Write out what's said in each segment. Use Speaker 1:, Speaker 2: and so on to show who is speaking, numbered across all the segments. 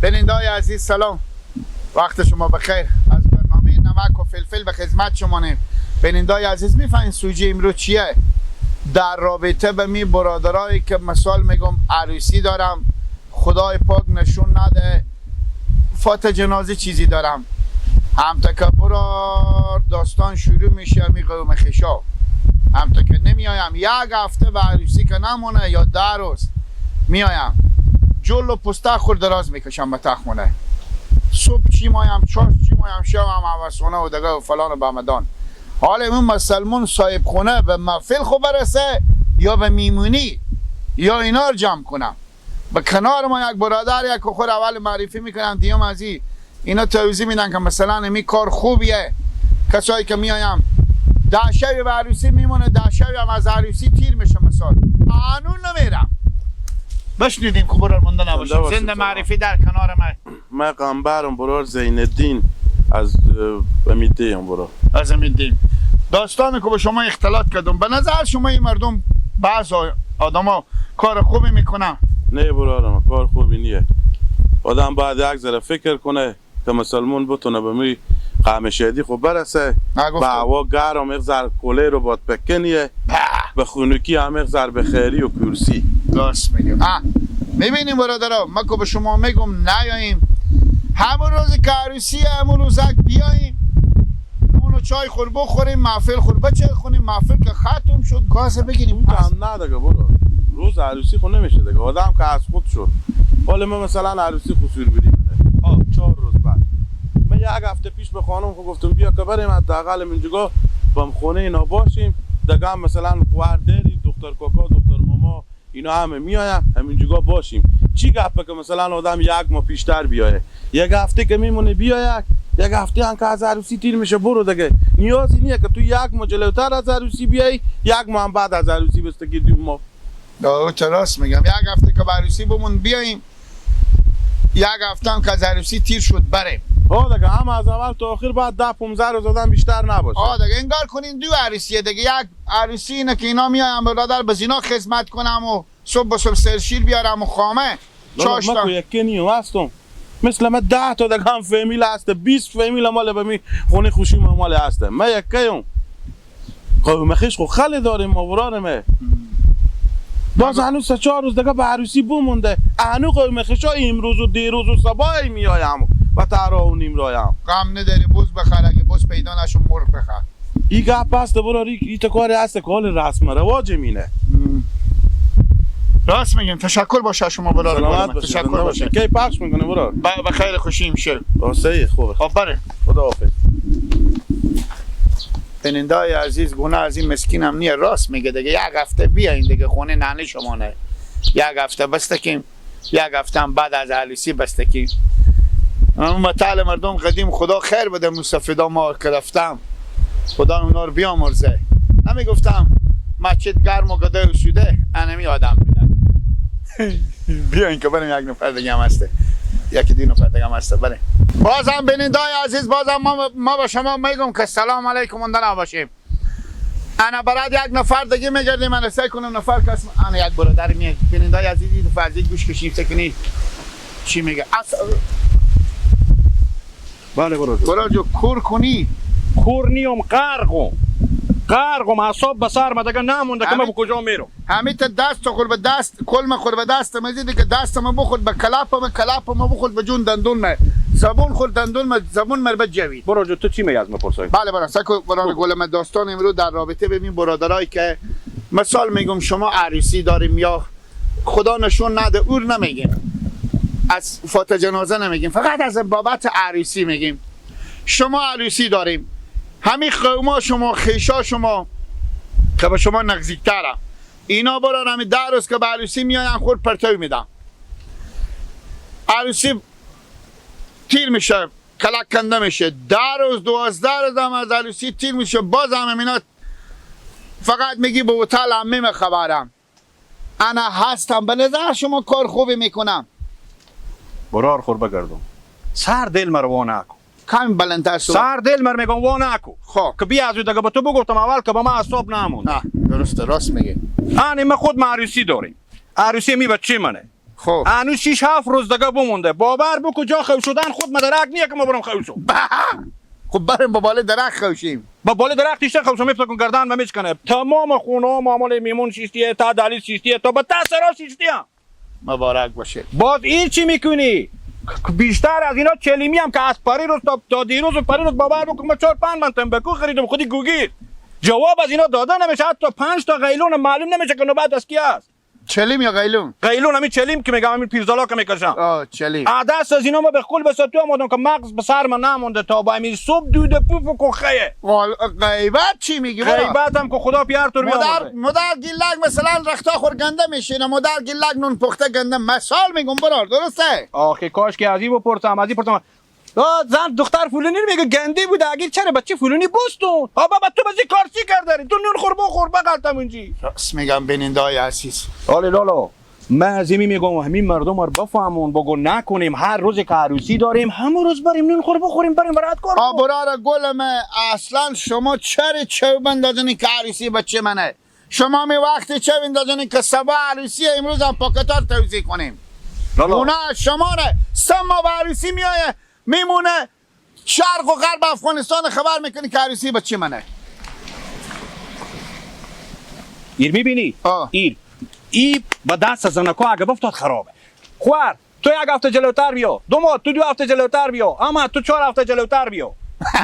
Speaker 1: بیننده‌های عزیز سلام، وقت شما بخیر. از برنامه نمک و فلفل به خدمت شما. بیننده‌های عزیز میفهمین سوژه امروز چیه؟ در رابطه به می برادرایی که مثال میگم عروسی دارم، خدای پاک نشون نده فات جنازه چیزی دارم، هم تکبر داستان شروع میشه. می قوم خشا هم که نمیایم یک هفته به عروسی که نمونه یا 10 روز میایم جل و پسته خور دراز میکشم به تخمونه. صبح چی مایم، چاش چی مایم، شب هم عوضونه و دگه و فلان و بامدان. حالا من مسلمون صاحب خونه به محفل خو برسه یا به میمونی یا اینا رو جمع کنم. به کنار ما یک برادر یک خور اول معرفی میکنم، دیام از اینا توضیح میدن که مثلا امی کار خوبیه. کسایی که میایم 10 شب به عروسی میمونه، 10 شب هم از عروسی تیر میشه. مثال قانون نمیرم. بشنیدیم که برار مونده نباشیم. زنده معرفی در کنار
Speaker 2: من قنبرم برار زین الدین از امیدیم. برار
Speaker 1: از امیدیم. داستانی که با شما اختلاط کردم، به نظر شما این مردم بعض آدم ها کار خوبی میکنن؟
Speaker 2: نه برارم، کار خوبی نیه. آدم باید یک ذره فکر کنه که مسلمون بتونه به می قامشیدی خوب برسه، به هوا گرم یک ذره کوله رو باید بکنیه، به خونکی هم یک ذره به خیری و کرسی.
Speaker 1: راست میگم. میبینیم برادرها، ما که به شما میگم نیاییم همون روز که عروسی همون روزک بیاییم نون و چای خور بخوریم، محفل خور بچه خونیم، محفل که ختم شد گازه بگیریم.
Speaker 2: هم نه دیگه برو روز عروسی خود نمیشه دیگه، آدم که از خود شد. حالا ما مثلا عروسی خسور بریم 4 روز بعد، من یک هفته پیش به خانم گفتم بیا که بریم حداقل منجگاه بم خونه اینا باشیم دیگه، هم مثلا خواردری دختر کاکا دختر ماما اینا همه میایم همینجگاه باشیم. چی گپه که مثلا آدم 1 ماه پیشتر بیایه، یک هفته که میمونه بیایه، یک هفته هم که از عروسی تیر میشه برو دیگه. نیازی نیه که تو 1 ماه جلوتر از عروسی بیایی، 1 ماه هم بعد از عروسی بستگی 2 ماه.
Speaker 1: راست میگم. 1 هفته که به عروسی بمون بیاییم، 1 هفته هم که از عروسی تیر شد بریم.
Speaker 2: دیگه هم از اول تا آخر بعد 10-15 روز آدم بیشتر نباشه.
Speaker 1: دیگه انگار کنین 2 عروسیه دیگه. یک عروسی اینه که اینا میایم برادر به زینا خدمت کنم و صبح به صبح سرشیر بیارم و خامه چاشتم.
Speaker 2: من یکی نیو هستم مثل من 10 تا دیگه هم فامیل هسته، 20 فامیل مال به می خونه خوشی مال هسته. من یکیم قوم خیش خو خاله داریم ما برارمه. باز هنوز 3-4 روز دیگه به عروسی بمونده. هنوز قوم خیشا امروز و دیروز و صباحی میایم و ترا و نیم رایم.
Speaker 1: غم نداری بوز بخره، اگه بوز پیدا نشو مرغ بخر.
Speaker 2: این گپ هست براری، این کاری هست که حال رسم رواج مینه.
Speaker 1: راست میگم. تشکر باشه شما برادر. تشکر باشه.
Speaker 2: کی پخش میکنه برادر؟
Speaker 1: به خیر خوشی میشه.
Speaker 2: راستي خوبه.
Speaker 1: آفرین.
Speaker 2: خداحافظ.
Speaker 1: بیننده‌های عزیز گونه از این مسکین هم نیه. راست میگه دیگه. 1 هفته بیاین دیگه خونه ننه شما نه. 1 هفته بستکیم، 1 هفته هم بعد از عروسی بستکیم. اون مطالع مردم قدیم خدا خیر بده مستفیدا ما که رفتم، خدا اونا رو بیامرزه. نمیگفتم مسجد گرم و گده شده انمی آدم میدن. بیاین که بریم 1 نفر دیگه هم هسته، 1-2 نفر دیگه هم هسته. بریم. بازم بیننده‌های عزیز، بازم ما به شما میگم که سلام علیکم مونده نباشیم. انا برات 1 نفر دیگه میگردیم. من سعی کنم نفر کس انا 1 برادر میاد. بیننده‌های عزیز فرضی گوش کشید تکنی چی میگه.
Speaker 2: بله
Speaker 1: برادر کور کنی؟
Speaker 3: کور نیم قرقم اعصاب به سر ما دیگه نمونده که من به کجا میرم.
Speaker 1: همین تا دست خور به دست، کلم خور به دست مزید که دست ما بخورد به کلاپ ما بخورد به جون دندون ما، زبون خورد دندون ما، زبون مربت جوید.
Speaker 3: برادر تو چی میگی از مپرسای؟
Speaker 1: بله برادر سکو برادر گلم داستان امروز در رابطه ببین برادرایی که مثال میگم شما عروسی داریم یا خدا نشون نده اور نمیگیم، از فات جنازه نمیگیم، فقط از بابت عروسی میگیم. شما عروسی داریم، همین قوما شما خیشا شما که به شما نزدیک‌تره اینا برای همین 10 روز که به عروسی میاین خود پرتوی میدن. عروسی تیر میشه، کلک کنده میشه. 10 روز 12 روز هم از عروسی تیر میشه. باز هم اینا فقط میگی به هتل عمیم خبرم انا هستم. به نظر شما کار خوبی میکنم؟
Speaker 3: برار خور بگردم سر دل مروا نکن.
Speaker 1: کمی بلندتر شو.
Speaker 3: سر دل مر میگم وا نکن.
Speaker 1: خب
Speaker 3: که بیا از دیگه به تو بگفتم اول که به من اعصاب نموند.
Speaker 1: نه درسته، راست میگه.
Speaker 3: ما خود عروسی داریم. عروسی می بچه منه.
Speaker 1: خب
Speaker 3: هنوز 6 7 روز دیگه بمونده. باور بکو جا خو شدن خود مدرک نیه که ما برم خو شو.
Speaker 1: خب بریم با بالای درخت خوشیم.
Speaker 3: با بالای درخت ایشته خو شو میفته گردن و میشکنه. تمام خونه ها معامله میمون شیشتیه تا دلیل شیشتیه تا به تاثیر شیشتیه.
Speaker 1: مبارک باشه.
Speaker 3: باز این چی میکنی؟ بیشتر از اینا چلیمی هم که از پریروز تا دیروز و پریروز باور بکن ما 4 5 من تنبکو خریدم خودی گوگیر. جواب از اینا داده نمیشه، حتی 5 تا قیلون معلوم نمیشه که نوبت از کی است.
Speaker 1: چلیم یا قیلون؟
Speaker 3: قیلون همین چلیم که میگم همین پیرزالا که میکشم.
Speaker 1: چلیم.
Speaker 3: عدس از اینا ما به قول بساتو آمدم که مغز به سر من نمونده تا با همین صبح دوده پوف و کخیه.
Speaker 1: غیبت چی میگی؟
Speaker 3: غیبت هم که خدا پیار تور بیامده.
Speaker 1: مدر گیلک مثلا رختا خور گنده میشینه، مدر گیلک نون پخته گنده مثال میگم برار، درسته؟
Speaker 3: آخه کاش که از این بپرسم از این پرسم. زن دختر فلانی میگه گندی بود اگه چرا بچه فلانی بوستون ها بابا تو بازی کارچی کردی تو نون خور بخور بغلتم اینجی
Speaker 1: راست میگم بیننده های عزیز.
Speaker 3: آله لالا من از این میگم همین مردم رو بفهمون بگو نکنیم هر روز که عروسی داریم همون روز بریم نون خور بخوریم بریم برات کار
Speaker 1: برار گلم اصلا شما چرا چه بندازنی که عروسی بچه منه؟ شما می وقتی چه بندازنی که سبا عروسی امروز هم پاکتار توزیع کنیم. اونا شما نه سه ماه به عروسی میایه میمونه شرق و غرب افغانستان خبر میکنی که عروسی بچه منه.
Speaker 3: ایر میبینی؟ این با دست زنکو اگه بفتاد خرابه. خوار تو یک هفته جلوتر بیا، تو 2 هفته جلوتر بیا، اما تو 4 هفته جلوتر بیا.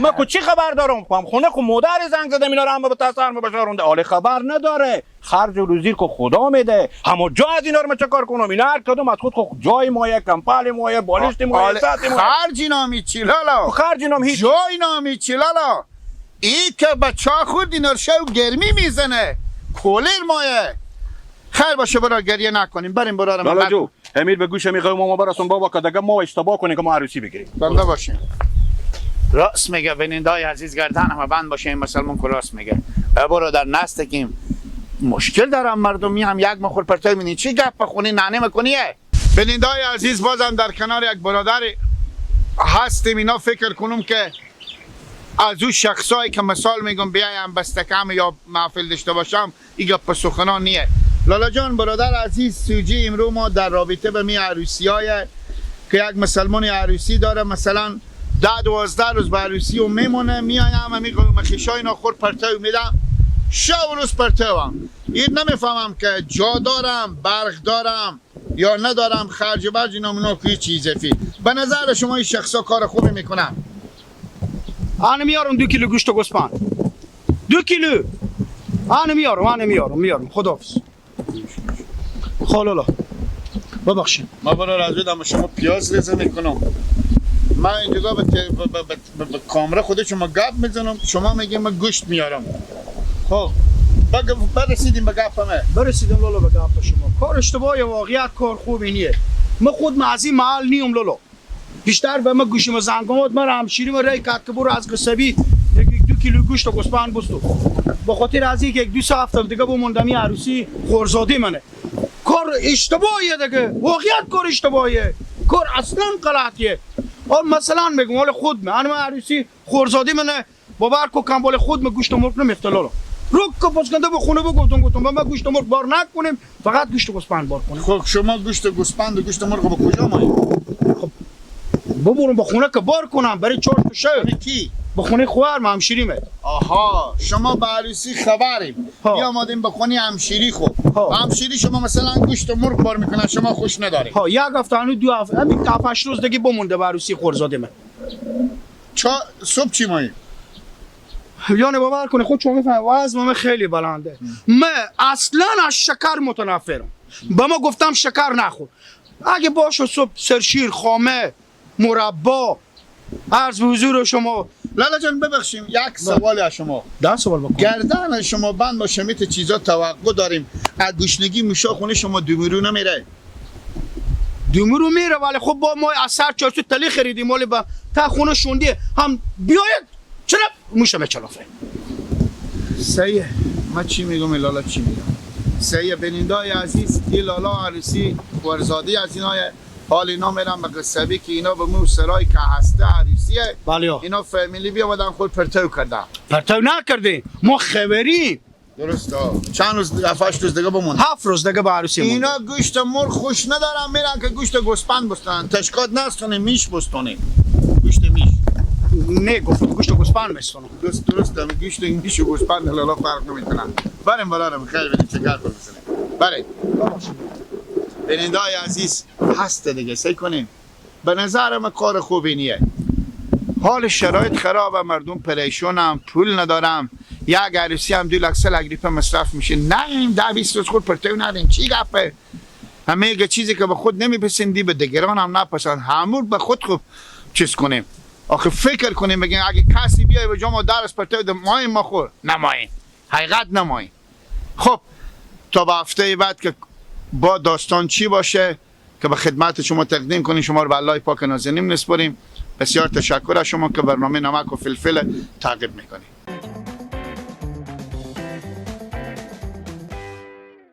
Speaker 3: ما کو چی خبر دارم؟ خونه خو مادر زنگ زده اینا رو هم به تاثیر بشارونده. آله خبر نداره. خرج و روزی که خدا میده. همه جا از اینا رو چه کار کنم؟ اینا هر کدوم از خود جای مایه، کمپل مایه، بالشت مایه، ساعت مایه.
Speaker 1: خرج نامی چی لالا؟
Speaker 3: خرج نام هیچ.
Speaker 1: جای نامی چی لالا؟ ای که بچه خود اینا رو شو گرمی میزنه. کولر مایه. خیر باشه برای گریه نکنیم بریم برای
Speaker 3: لالا جو امیر به گوش می قوم ما برسون بابا که دیگه ما اشتباه کنیم که ما عروسی بگیریم.
Speaker 1: بنده باشیم. راست میگه بینندای عزیز گردن همه بند باشه این مسلمان که راست میگه. برو در نستکیم مشکل دارم مردمی هم یک مخور پرتای مینی چی گپ بخونی نانه میکنیه. بینندای عزیز بازم در کنار یک برادر هستیم. اینا فکر کنم که از اون شخصایی که مثال میگم بیایم بستکم یا محفل داشته باشم این گپ سخنان نیه. لالا جان برادر عزیز سوجی امرو ما در رابطه به می عروسی های که یک مسلمان عروسی داره مثلا 10-12 روز به عروسی و میمونه میایم همی قوم خیشای ناخور پرتو میدم شب روز پرتو هم این نمیفهمم که جا دارم برق دارم یا ندارم خرج و برج اینا کوی چیزه فی به نظر شما این شخصا کار خوبی میکنن.
Speaker 4: آن میارم 2 کیلو گوشت و گوسفند 2 کیلو آن میارم خداحافظ. خالالا ببخشید
Speaker 1: ما برای راجع به شما پیاز ریزه میکنم. من اینجا به کامره خود شما گپ میزنم شما میگیم من گوشت میارم. خب برسیدیم به گپمه.
Speaker 4: برسیدم لالا به گپ شما. کار اشتباهی واقعیت کار خوبی نیه. من خود معزی محل نیم لالا. بیشتر به من گوشیم زنگامات من همشیری من رای کرد که برو از قصبی 2 کیلو گوشت و گوسفند بستو. به خاطر از اینکه 1-2 هفته دیگه بموندمی عروسی خورزادی منه. کار اشتباهیه دیگه. واقعیت کار اشتباهیه. کار اصلا غلطیه. مثلا میگم حال خود من عروسی خورزادی منه باور کو کمبال خود من گوشت مرغ نمیفته لالا. رو که پسکنده به خونه گفتم ما گوشت مرغ بار نکنیم فقط گوشت گوسفند بار کنیم.
Speaker 1: خب شما گوشت گوسفند و گوشت مرغ به کجا مایید؟
Speaker 4: خب ببرم به خونه که بار کنم برای 4 تا شهر.
Speaker 1: کی؟
Speaker 4: به خونه خواهر ما همشیریمه.
Speaker 1: آها شما به عروسی خبریم بیا آمدیم به خونه همشیری. خب همشیری شما مثلا گوشت مرغ بار میکنن شما خوش ندارید.
Speaker 4: ها 1 هفته هنوز 2 هفته همین 7-8 روز دیگه بمونده به عروسی خورزاده من.
Speaker 1: صبح چی مایی؟
Speaker 4: یعنی باور کنه خود شما میفهمید وزن من خیلی بلنده. من اصلا از شکر متنفرم. به ما گفتم شکر نخور. اگه باشه صبح سرشیر خامه مربا عرض به حضور شما.
Speaker 1: لالا جان ببخشیم یک سوال از شما.
Speaker 4: 10 سوال بکنم.
Speaker 1: گردن شما بند باشه میت چیزا توقع داریم. از گوشنگی موشا خونه شما دومرو نمیره؟
Speaker 4: دومرو میره ولی خب با ما از سر 400 تلی خریدیم ولی با تا خونه شوندی هم بیاید چرا موشه مچلافه.
Speaker 1: صحیح. ما چی میگم لالا چی میگم؟ صحیح بینندای عزیز این لالا عروسی ورزادی از اینای حال اینا میرم به قصبی که اینا به مو سرای که هسته عروسیه.
Speaker 4: بله
Speaker 1: اینا فامیلی بیامدن خود پرتو کردن.
Speaker 4: پرتو نکردیم ما خبری
Speaker 1: درست چند روز 7 روز دیگه بمونه
Speaker 4: 7 روز دیگه به عروسی مونده.
Speaker 1: اینا گوشت مرغ خوش ندارن میرن که گوشت گوسپند بستن تشکات نستونه میش بستونه گوشت میش
Speaker 4: نه گفت گوشت گوسپند میستونم.
Speaker 1: درست هم گوشت میش و گوسپند لالا فرق نمیکنن بریم برارم خیلی بدیم چکار کنیم بریم بیننده های عزیز هست دیگه سی کنیم به نظرم کار خوبی نیه حال شرایط خرابه مردم پریشونم پول ندارم یک عروسی هم 2 لک 3 لک روپیه مصرف میشه نه 10-20 روز خود پرتو نداریم چی گپه همه چیزی که به خود نمیپسندی به دیگران هم نپسند همون به خود خوب چیز کنیم آخه فکر کنیم بگیم اگه کسی بیای به جامعه درس پرتو ماهی ما خور نماییم حقیقت نماییم خب تا به هفته بعد که با داستان چی باشه که به خدمت شما تقدیم کنیم شما رو به الله پاک نازنین میسپاریم بسیار تشکر از شما که برنامه نمک و فلفل تعقیب میکنید